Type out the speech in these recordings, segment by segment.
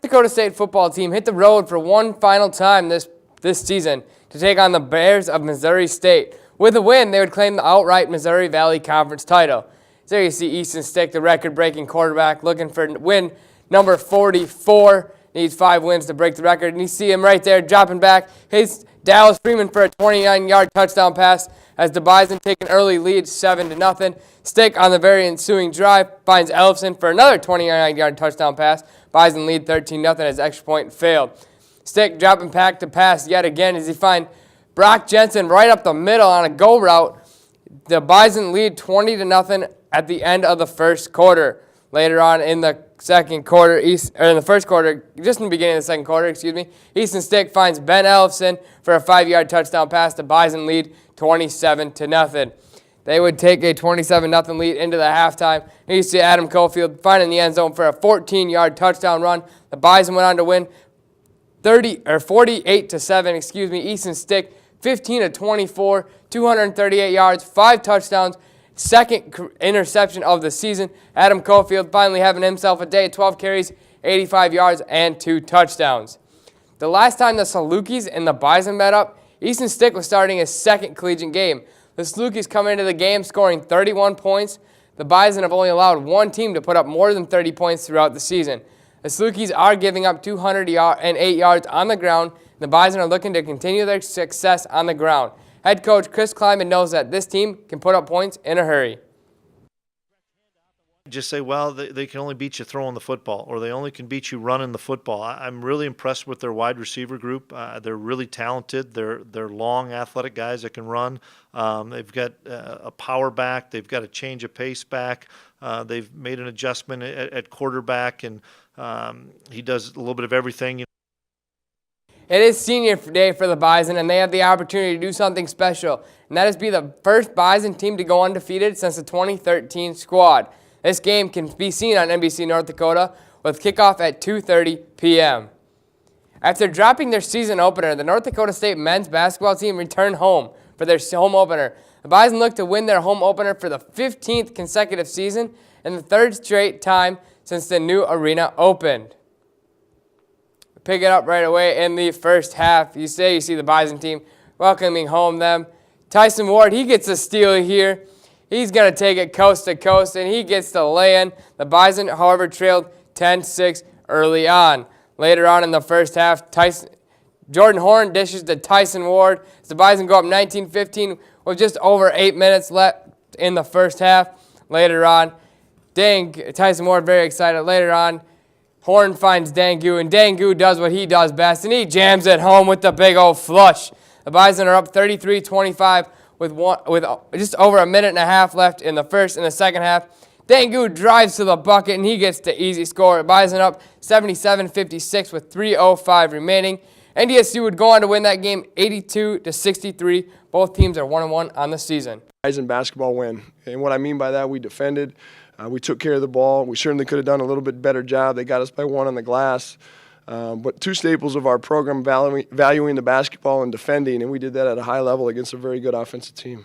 Dakota State football team hit the road for one final time this season to take on the Bears of Missouri State. With a win, they would claim the outright Missouri Valley Conference title. So there you see Easton Stick, the record-breaking quarterback, looking for win number 44. Needs 5 wins to break the record. And you see him right there dropping back. His Dallas Freeman for a 29-yard touchdown pass as the Bison take an early lead 7-0. Stick on the very ensuing drive finds Ellison for another 29-yard touchdown pass. Bison lead 13-0 as extra point failed. Stick dropping back to pass yet again as he finds Brock Jensen right up the middle on a go route. The Bison lead 20-0 at the end of the first quarter. Later on in the second quarter, in the first quarter, just in the beginning of the second quarter, Easton Stick finds Ben Ellison for a 5-yard touchdown pass. The Bison lead 27-0. They would take a 27-0 lead into the halftime. And you see Adam Cofield finding the end zone for a 14-yard touchdown run. The Bison went on to win 48-7. Easton Stick 15-24, 238 yards, 5 touchdowns. Second interception of the season. Adam Cofield finally having himself a day, 12 carries, 85 yards, and 2 touchdowns. The last time the Salukis and the Bison met up, Easton Stick was starting his second collegiate game. The Salukis come into the game scoring 31 points. The Bison have only allowed one team to put up more than 30 points throughout the season. The Salukis are giving up 208 yards on the ground. The Bison are looking to continue their success on the ground. Head coach Chris Kleiman knows that this team can put up points in a hurry. Just say, well, they can only beat you throwing the football, or they only can beat you running the football. I'm really impressed with their wide receiver group. They're really talented. They're long, athletic guys that can run. They've got a power back. They've got a change of pace back. They've made an adjustment at quarterback, and he does a little bit of everything. It is senior day for the Bison, and they have the opportunity to do something special, and that is be the first Bison team to go undefeated since the 2013 squad. This game can be seen on NBC North Dakota with kickoff at 2:30 p.m. After dropping their season opener, the North Dakota State men's basketball team returned home for their home opener. The Bison look to win their home opener for the 15th consecutive season and the 3rd straight time since the new arena opened. Pick it up right away in the first half. You see the Bison team welcoming home them. Tyson Ward, he gets a steal here. He's going to take it coast to coast, and he gets the lay-in. The Bison, however, trailed 10-6 early on. Later on in the first half, Jordan Horn dishes to Tyson Ward. As the Bison go up 19-15 with just over 8 minutes left in the first half. Later on, Tyson Ward very excited. Later on, Horn finds Dangu, and Dangu does what he does best, and he jams it home with the big old flush. The Bison are up 33-25 with just over a minute and a half left in the first and the second half. Dangu drives to the bucket, and he gets the easy score. Bison up 77-56 with 3:05 remaining. NDSU would go on to win that game 82-63. Both teams are 1-1 on the season. Bison basketball win, and what I mean by that, we defended. We took care of the ball. We certainly could have done a little bit better job. They got us by 1 on the glass. But 2 staples of our program, valuing the basketball and defending, and we did that at a high level against a very good offensive team.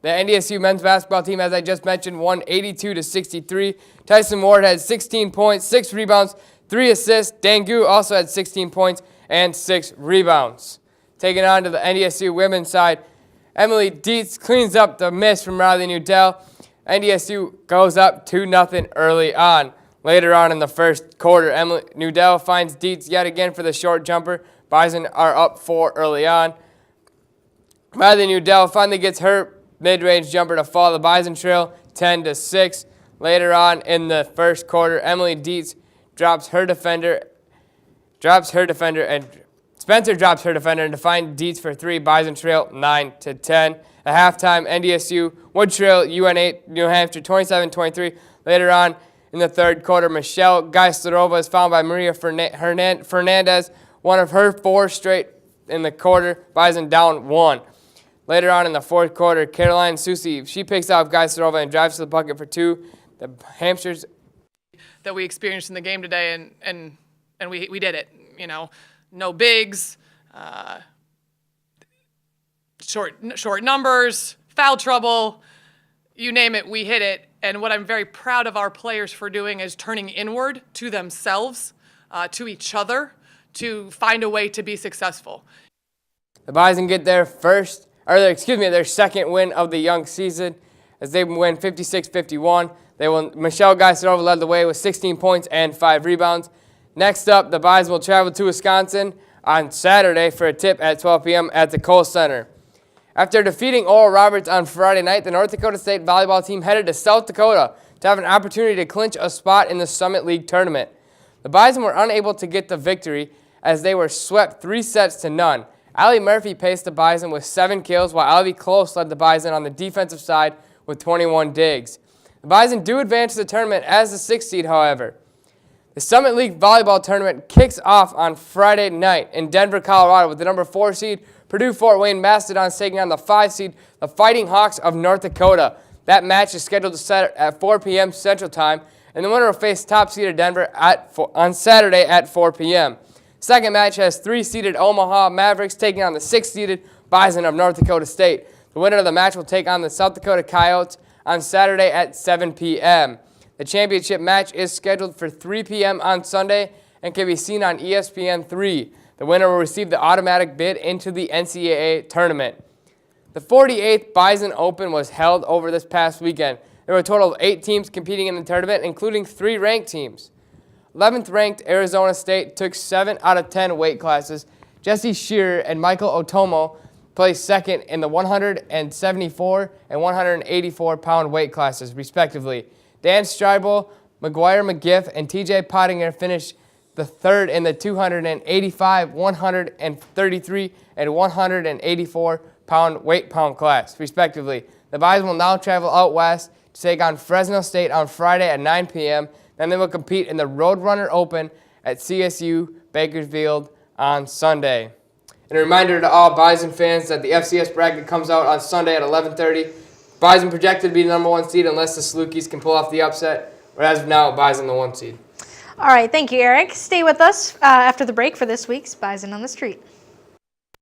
The NDSU men's basketball team, as I just mentioned, won 82-63. Tyson Ward had 16 points, 6 rebounds, 3 assists. Dangu also had 16 points and 6 rebounds. Taking on to the NDSU women's side, Emily Dietz cleans up the miss from Riley Newdell. NDSU goes up 2-0 early on. Later on in the first quarter, Emily Newdell finds Dietz yet again for the short jumper. Bison are up 4 early on. Riley Newdell finally gets her mid-range jumper to fall. The Bison trail 10-6. Later on in the first quarter, Emily Dietz drops her defender, and Spencer drops her defender and to find Dietz for 3. Bison trail 9-10. At halftime, NDSU would trail UNH New Hampshire 27-23. Later on in the third quarter, Michelle Geislerova is found by Maria Fernandez, one of her 4 straight in the quarter. Bison down 1. Later on in the fourth quarter, Caroline Susi, she picks off Geislerova and drives to the bucket for 2. The Hampshires that we experienced in the game today, and we did it. You know, no bigs, short numbers, foul trouble. you name it, we hit it. And what I'm very proud of our players for doing is turning inward to themselves, to each other, to find a way to be successful. The Bison get their their second win of the young season as they win 56-51. Michelle Geiserova led the way with 16 points and 5 rebounds. Next up, the Bison will travel to Wisconsin on Saturday for a tip at 12 p.m. at the Kohl Center. After defeating Oral Roberts on Friday night, the North Dakota State volleyball team headed to South Dakota to have an opportunity to clinch a spot in the Summit League tournament. The Bison were unable to get the victory as they were swept 3-0. Allie Murphy paced the Bison with 7 kills, while Ivy Close led the Bison on the defensive side with 21 digs. The Bison do advance to the tournament as the 6th seed, however. The Summit League volleyball tournament kicks off on Friday night in Denver, Colorado, with the number 4 seed Purdue Fort Wayne Mastodons taking on the 5 seed, the Fighting Hawks of North Dakota. That match is scheduled to start at 4 p.m. Central Time, and the winner will face top-seeded Denver on Saturday at 4 p.m. Second match has 3-seeded Omaha Mavericks taking on the 6-seeded Bison of North Dakota State. The winner of the match will take on the South Dakota Coyotes on Saturday at 7 p.m. The championship match is scheduled for 3 p.m. on Sunday and can be seen on ESPN3. The winner will receive the automatic bid into the NCAA tournament. The 48th Bison Open was held over this past weekend. There were a total of 8 teams competing in the tournament, including 3 ranked teams. 11th ranked Arizona State took 7 out of 10 weight classes. Jesse Shearer and Michael Otomo placed second in the 174 and 184 pound weight classes, respectively. Dan Streibel, McGuire McGiff, and TJ Pottinger finished the third in the 285, 133, and 184 weight pound class, respectively. The Bison will now travel out west to take on Fresno State on Friday at 9 p.m. Then they will compete in the Roadrunner Open at CSU Bakersfield on Sunday. And a reminder to all Bison fans that the FCS bracket comes out on Sunday at 11:30. Bison projected to be the number 1 seed unless the Salukis can pull off the upset. But as of now, Bison the 1 seed. All right, thank you, Eric. Stay with us after the break for this week's Bison on the Street.